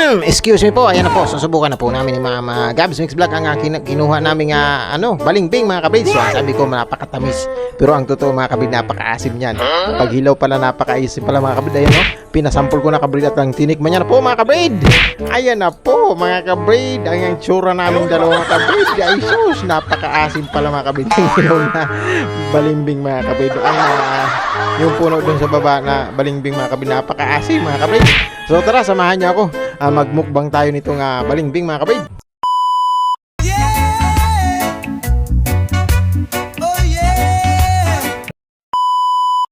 Excuse me po, ayan na po, susubukan na po namin yung mga Gabs Mix Vlog ang kinuha namin balimbing mga kabrid. So sabi ko napakatamis, pero ang totoo mga kabrid napakaasim niyan. Pag hilaw pala napakaisim pala mga kabrid. Ayan no, pinasampol ko na kabrid at ang tinikman niya na po mga kabrid. Ayan na po mga kabrid, ang tsura namin dalawang kabrid. Ay sus, napakaasim pala mga kabrid. Hilaw na balimbing mga kabrid. Yung puno dun sa baba na balimbing mga kabrid, napakaasim mga kabrid. So tara, samahan niyo ako. Magmukbang tayo nitong balimbing mga kabrid.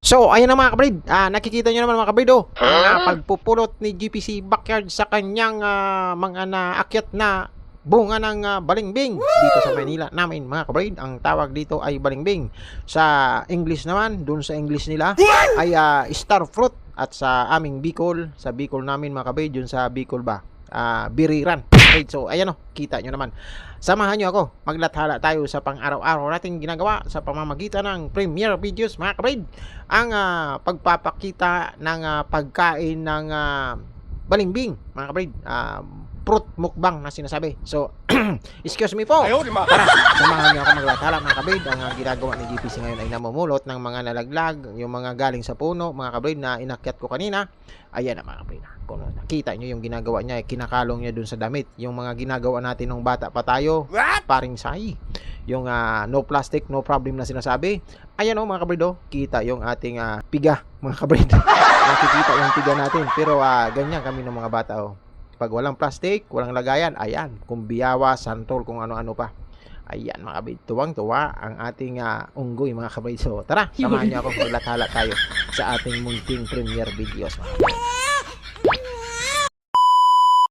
So ayan na mga kabrid, nakikita nyo naman mga kabrid ang pagpupulot ni GPC Backyard sa kanyang mga naakyat na bunga ng balimbing dito sa Manila namin mga kabrid. Ang tawag dito ay balimbing. Sa English naman, dun sa English nila ay star fruit. At sa aming Bicol, sa Bicol namin mga kabrid, yun sa Bicol ba? Biriran. Okay, so ayan kita nyo naman. Samahan nyo ako, maglathala tayo sa pang-araw-araw natin ginagawa sa pamamagitan ng premiere videos mga kabrid. Ang pagpapakita ng pagkain ng balimbing mga kabrid. Fruit mukbang na sinasabi. So, excuse me po. Tara, samahan niyo ako maglathala mga kabrid. Ang ginagawa ni GPC ngayon ay namumulot ng mga nalaglag, yung mga galing sa puno mga kabrid na inakyat ko kanina. Ayan na mga kabrid. Kung nakita niyo yung ginagawa niya, kinakalong niya dun sa damit. Yung mga ginagawa natin nung bata pa tayo, paring sahi. Yung no plastic, no problem na sinasabi. Ayan mga kabrid, kita yung ating piga mga kabrid. Nakikita yung piga natin. Pero ganyan kami ng mga bata Pag walang plastic, walang lagayan, ayan, kumbiyawa, santol, kung ano-ano pa. Ayan mga kabrid, tuwang-tuwa ang ating unggoy mga kabrid. So tara, samahan niyo ako, maglathala tayo sa ating munting premiere videos mga kabrid.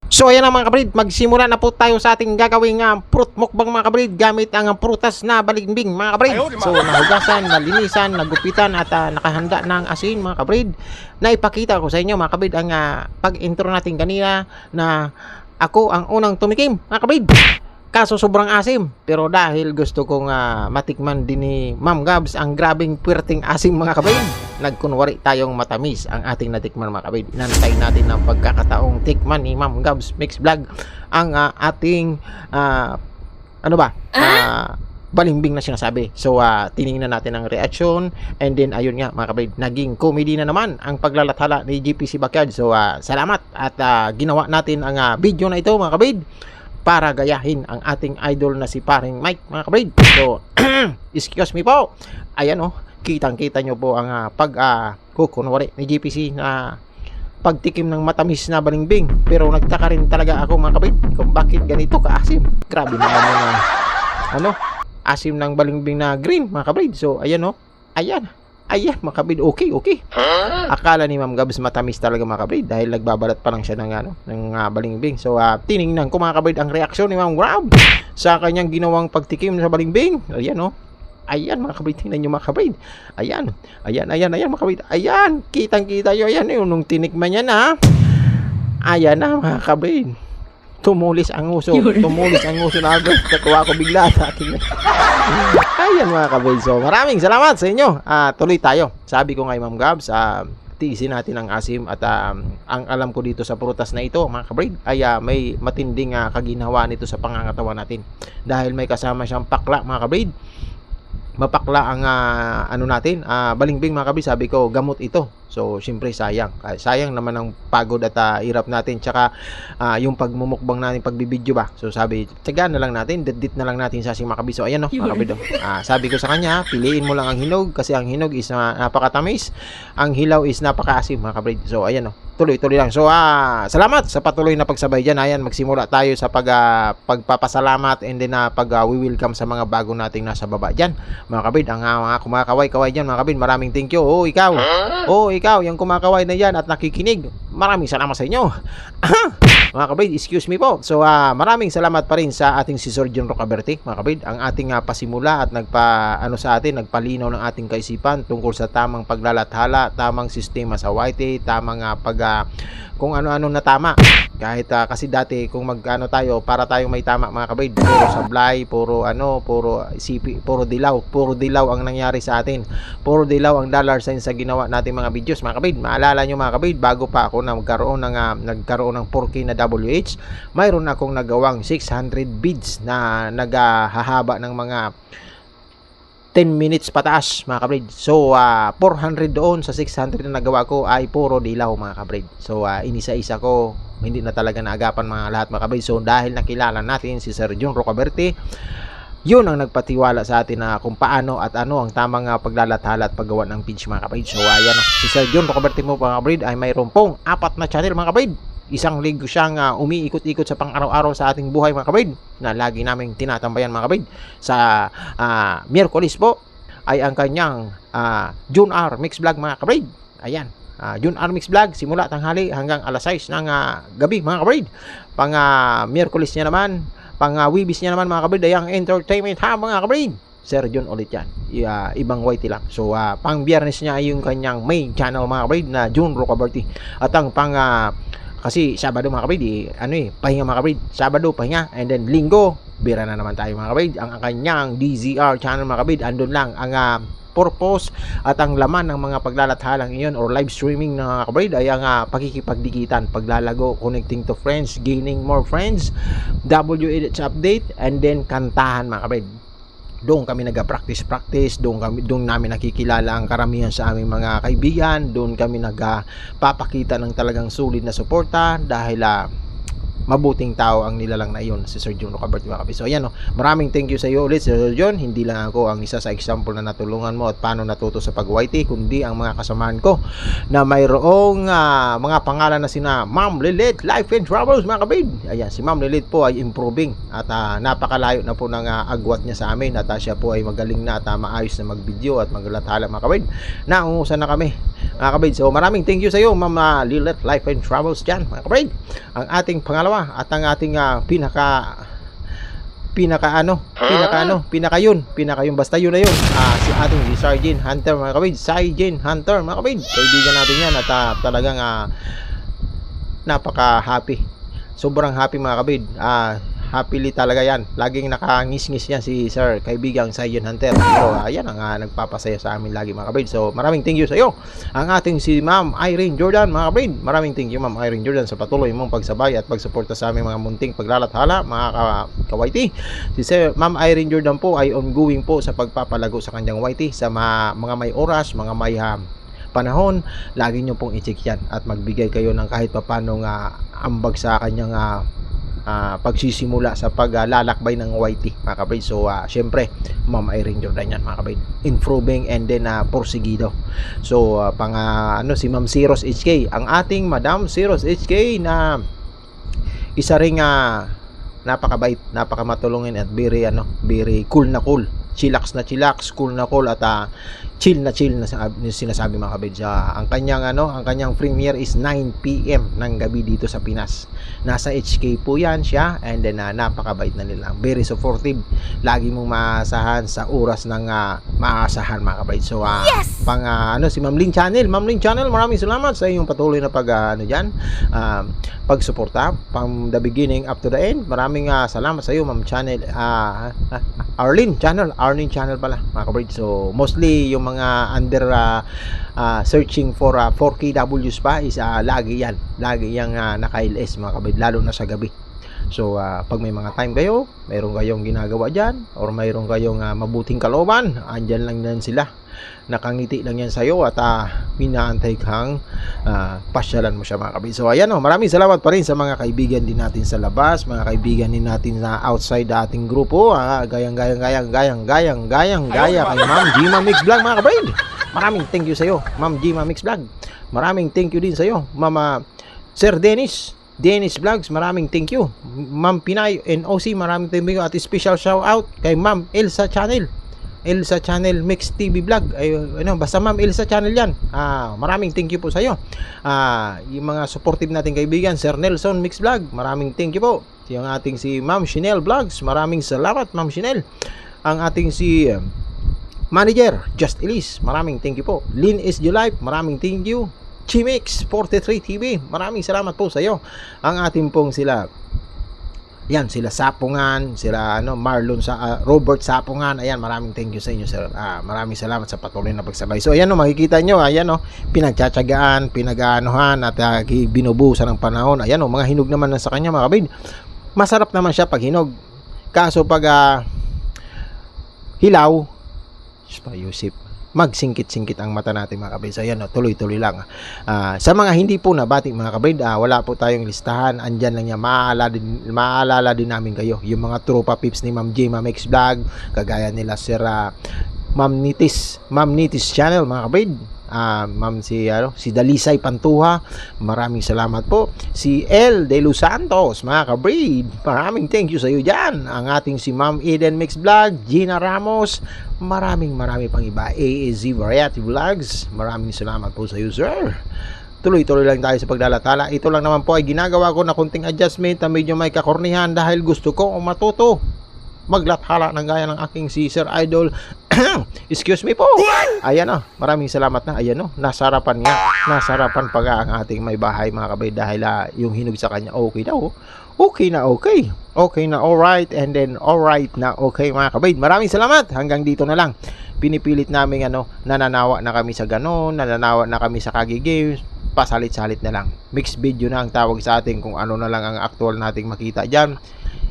So ayan na mga kabrid, magsimula na po tayo sa ating gagawing fruit mukbang mga kabrid gamit ang prutas na balimbing mga kabrid. So nahugasan, nalinisan, nagupitan at nakahanda ng asin mga kabrid. Naipakita ko sa inyo mga kabrid ang pag-intro natin kanina na ako ang unang tumikim mga kabrid. Kaso sobrang asim, pero dahil gusto kong matikman din ni Ma'am Gabs ang grabing puwerteng asim mga kabrid, nagkunwari tayong matamis ang ating natikman mga kabrid. Inantay natin ng pagkakataong tikman ni Ma'am Gabs Mix Vlog ang ating balimbing na sinasabi. So tiningnan natin ang reaction, and then ayun nga mga kabrid, naging comedy na naman ang paglalathala ni GPC Backyard. So salamat at ginawa natin ang video na ito mga kabrid para gayahin ang ating idol na si paring Mike mga kabrid. So excuse me po. Ayan kitang-kita nyo po ang kunwari ni GPC na pagtikim ng matamis na balimbing. Pero nagtaka rin talaga ako mga kabrid kung bakit ganito kaasim. Grabe naman yung asim ng balimbing na green mga kabrid. So ayan ayan mga kabrid, okay. Akala ni Ma'am Gabs matamis talaga mga kabrid dahil nagbabalat pa lang siya ng balimbing. So tiningnan ko mga kabrid ang reaksyon ni Ma'am Gab sa kanyang ginawang pagtikim sa balimbing. Ayan mga kabrid, tingnan nyo mga kabrid. Ayan mga kabrid. Ayan, kitang-kita nyo. Ayan nung tinikman niya na. Ayan na mga kabrid. Tumulis ang uso na agad. Nakuha ko bigla sa akin. Ayan mga kabrid. So maraming salamat sa inyo. Tuloy tayo. Sabi ko nga Ma'am Gabs, tiisin natin ang asim at ang alam ko dito sa prutas na ito mga kabrid ay may matinding kaginawa nito sa pangangatawan natin. Dahil may kasama siyang pakla mga kabrid. Mapakla ang balimbing mga kabrid. Sabi ko gamot ito. So syempre sayang naman ang pagod at hirap natin, tsaka yung pagmumukbang natin, pagbibideo ba. So sabi, tiyagaan na lang natin, dedit na lang natin sa ating mga kabrid. So ayan mga kabrid sabi ko sa kanya, piliin mo lang ang hinog kasi ang hinog is napakatamis, ang hilaw is napakaasim mga kabrid. So ayan tuloy-tuloy lang. So salamat sa patuloy na pagsabay dyan. Ayan, magsimula tayo sa pagpapasalamat and then pag-welcome sa mga bago nating nasa baba dyan mga kabrid. Ang mga kumakaway-kaway dyan mga kabrid, maraming thank you. Ikaw yung kumakaway na yan at nakikinig, maraming salamat sa inyo. Mga kabrid, excuse me po. So maraming salamat pa rin sa ating si Sir John Rocaberte mga kabrid, ang ating pasimula at nagpalinaw ng ating kaisipan tungkol sa tamang paglalathala, tamang sistema sa YT, tamang kung ano-ano na tama Kahit kasi dati kung magano tayo para tayong may tama mga kabayd, puro sablay, puro CP, puro dilaw ang nangyari sa atin. Puro dilaw ang dollar sign sa ginawa nating mga videos mga kabayd. Maalala nyo mga kabayd, bago pa ako na nagkaroon ng 4K na WH, mayroon akong nagawang 600 bids na naghahaba ng mga 10 minutes pataas mga kabrid. So 400 doon sa 600 na nagawa ko ay puro dilaw mga kabrid. So inisa-isa ko, hindi na talaga naagapan mga lahat mga kabrid. So dahil nakilala natin si Sir John Rocaberti, yun ang nagpatiwala sa atin na kung paano at ano ang tamang paglalathala at paggawa ng page mga kabrid. So ayan, si Sir John Rocaberti mo mga kabrid ay mayroon pong 4 na channel mga kabrid. Isang linggo siyang umiikot-ikot sa pang-araw-araw sa ating buhay mga kabrid, na lagi naming tinatambayan mga kabrid. Sa Miyerkules po ay ang kanyang June R Mix Vlog mga kabrid. Ayan, June R Mix Vlog simula tanghali hanggang alas 6 ng gabi mga kabrid. Pang Miyerkules niya naman, pang Wibis niya naman mga kabrid ay ang Entertainment Hub mga kabrid. Sir John ulit yan, ibang YT lang. So pang Biyernes niya ay yung kanyang main channel mga kabrid na John Rocaberti. At ang pang kasi Sabado mga kabrid, pahinga mga kabrid. Sabado pahinga, and then Linggo bira na naman tayo mga kabrid. Ang kanyang DZR channel mga kabrid, andun lang ang purpose at ang laman ng mga paglalathalang iyon or live streaming na kabrid ay ang pakikipagdikitan, paglalago, connecting to friends, gaining more friends, WH update, and then kantahan mga kabrid. Doon kami nagpa-practice, doon namin nakikilala ang karamihan sa aming mga kaibigan, doon kami nagpapakita ng talagang solid na suporta dahil mabuting tao ang nilalang na iyon, si Sir John Rocaberti mga kabrid. So ayan, maraming thank you sa iyo ulit Sir John. Hindi lang ako ang isa sa example na natulungan mo at paano natuto sa pag-YT, kundi ang mga kasamahan ko na mayroong mga pangalan na sina Ma'am Lilith Life and Travels mga kabrid. Ayan, si Ma'am Lilith po ay improving at napakalayo na po ng agwat niya sa amin, at siya po ay magaling na at maayos na mag-video at maglathala mga kabrid. Naungusan na kami mga kabrid. So maraming thank you sa iyo Ma'am Lilith Life and Travels dyan mga kabrid. Ang ating pangalawa at ang ating pinaka yun basta yun na yun, si ating Sergeant Hunter mga kabrid. Sergeant Hunter mga kabrid, kaibigan natin yan at talagang napaka happy, sobrang happy mga kabrid. Happily talaga yan, laging nakangis-ngis yan si Sir kaibigang Sergeant Hunter. Pero yan ang nagpapasaya sa amin lagi mga kabrid. So maraming thank you sa iyo. Ang ating si Ma'am Irene Jordan mga kabrid, maraming thank you Ma'am Irene Jordan sa patuloy mong pagsabay at pagsuporta sa aming mga munting paglalathala mga ka-YT. Si Sir Ma'am Irene Jordan po ay ongoing po sa pagpapalago sa kanyang YT sa mga may oras, mga may panahon. Lagi nyo pong i-check yan at magbigay kayo ng kahit papano ambag sa kanyang pagsisimula sa paglalakbay ng YT mga kabrid. So syempre Ma'am Irene Jordan yan mga kabrid, improving and then porsigido. So si Ma'am Zeros HK, ang ating Madam Zeros HK na isa ring napakabait, napakamatulungin at very cool na cool, chillax na chillax, cool na cool at chill na sinasabi mga kabrid. Ang kanyang premiere is 9 PM ng gabi dito sa Pinas. Nasa HK po yan siya, and then napakabait na nila, very supportive, lagi mong maasahan sa oras ng maasahan mga kabrid. So yes! Si Ma'am Lynn Channel, maraming salamat sa iyong patuloy na pagsuporta from the beginning up to the end. Maraming salamat sa iyo Ma'am Channel. Arlene Channel pala mga kabrid. So mostly yung mga under searching for 4KWs pa is lagi yang naka-LS mga kabrid, lalo na sa gabi. So pag may mga time kayo, mayroon kayong ginagawa dyan or mayroon kayong mabuting kalooban, andyan lang yan sila, nakangiti lang yan sa'yo at minaantay kang pasyalan mo siya mga kabrid. So ayan, maraming salamat pa rin sa mga kaibigan din natin sa labas, mga kaibigan din natin na outside ating grupo, gayang kay Ma'am Gima Mix Vlog mga kabrid. Maraming thank you sa iyo Ma'am Gima Mix Vlog. Maraming thank you din sa iyo Ma'am Sir Dennis Vlogs, maraming thank you. Ma'am Pinay NOC, maraming thank you, at special shout out kay Ma'am Elsa Channel Mix TV Vlog. Basta Ma'am Elsa Channel yan. Maraming thank you po sa iyo. Yung mga supportive nating kaibigan, Sir Nelson Mix Vlog, maraming thank you po. Yung ating si Ma'am Chanel Vlogs, maraming salamat Ma'am Chanel. Ang ating si Manager Just Elise, maraming thank you po. Lynn is Life, maraming thank you. Chimix 43 TV. Maraming salamat po sa iyo. Ang ating pong sila sila Sapungan, sila Marlon sa Robert Sapungan. Ayan, maraming thank you sa inyo, sir. Maraming salamat sa patuloy na pagsabay. So ayan makikita nyo, ayan pinagtsatsagaan, pinag-aanohan at binubuhusan ng panahon. Ayan mga hinog naman sa kanya, mga kabid. Masarap naman siya pag hinog. Kaso pag hilaw, Yusip, magsingkit-singkit ang mata natin, mga kabid. So ayan tuloy-tuloy lang. Sa mga hindi po nabati, mga kabid, wala po tayong listahan. Andyan lang niya, maalala din namin kayo. Yung mga tropa pips ni Ma'am J, Ma'am X Vlog, kagaya nila Sir Ma'am Nitis Channel, mga kabid. Ma'am si Dalisay Pantuha, maraming salamat po. Si El De Los Santos, mga kabrid, maraming thank you sa iyo dyan. Ang ating si Ma'am Eden Mix Vlog, Gina Ramos, marami pang iba. AAZ Variety Vlogs, maraming salamat po sa iyo, sir. Tuloy-tuloy lang tayo sa paglalathala. Ito lang naman po ay ginagawa ko na kunting adjustment na medyo may kakornihan dahil gusto ko matuto maglathala ng gaya ng aking si Sir Idol. Excuse me po. Ayan maraming salamat na. Ayan nasarapan nga. Nasarapan pa ang ating may bahay, mga kabay, dahil yung hinog sa kanya okay daw. Okay na okay. Okay na alright, and then alright na okay, mga kabay. Maraming salamat. Hanggang dito na lang. Pinipilit namin nananawa na kami sa ganon, nananawa na kami sa Kagi Games. Pasalit-salit na lang. Mixed video na ang tawag sa atin, kung ano na lang ang actual nating makita dyan.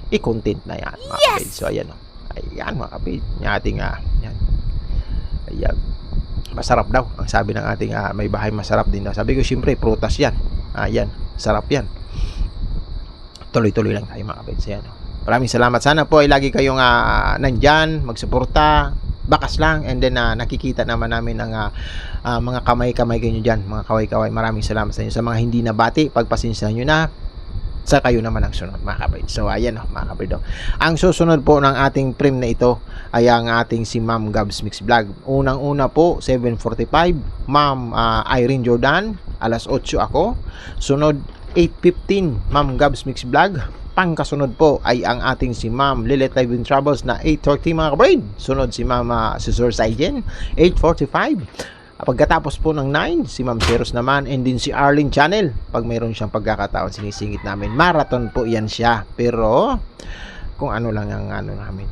I-content na yan, mga kapatid. So ayan ayan, mga kapatid, yung ating yan. Ayan, masarap daw ang sabi ng ating may bahay, masarap din daw. Sabi ko, syempre prutas yan. Ayan, sarap yan. Tuloy-tuloy lang tayo, mga kapatid. So ayan, maraming salamat. Sana po ay lagi kayong nandyan, magsuporta, bakas lang, and then nakikita naman namin ang mga kamay-kamay kayo dyan, mga kaway-kaway. Maraming salamat sa inyo. Sa mga hindi nabati, pagpasensya nyo na, sa kayo naman ang sunod, mga kapatid. So ayan mga kapatid. Ang susunod po ng ating frame na ito ay ang ating si Ma'am Gabs Mix Vlog. Unang-una po 7:45, Ma'am Irene Jordan, alas 8 ako. Sunod 8:15, Ma'am Gabs Mix Vlog. Pangkasunod po ay ang ating si Ma'am Lilith Live in Travels na 8:30, mga kapatid. Sunod si Ma'am si Sir Saijen 8:45. Pagkatapos po ng 9, si Ma'am Ceros naman, and din si Arlene Channel. Pag mayroon siyang pagkakataon, sinisingit namin. Marathon po yan siya. Pero kung ano lang ang namin.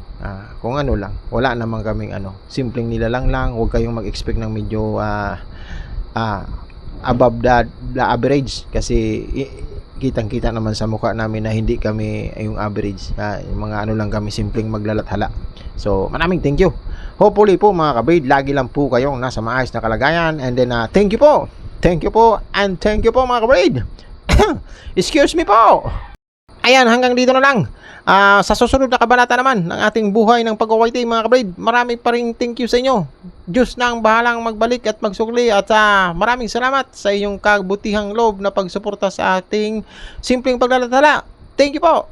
Kung ano lang. Wala naman kaming simpleng nilalang lang. Huwag kayong mag-expect ng medyo above the average. Kasi kitang-kita naman sa mukha namin na hindi kami yung average. Yung mga lang kami, simpleng maglalathala. So, maraming thank you. Hopefully po, mga kabid, lagi lang po kayong nasa maayos na kalagayan. And then, thank you po. Thank you po. And thank you po, mga kabid. Excuse me po. Ayan, hanggang dito na lang. Sa susunod na kabanata naman ng ating buhay ng pag-uwayte, mga kabid, marami pa rin thank you sa inyo. Diyos na ang bahalang magbalik at magsukli. At maraming salamat sa inyong kabutihang loob na pagsuporta sa ating simpleng paglalathala. Thank you po.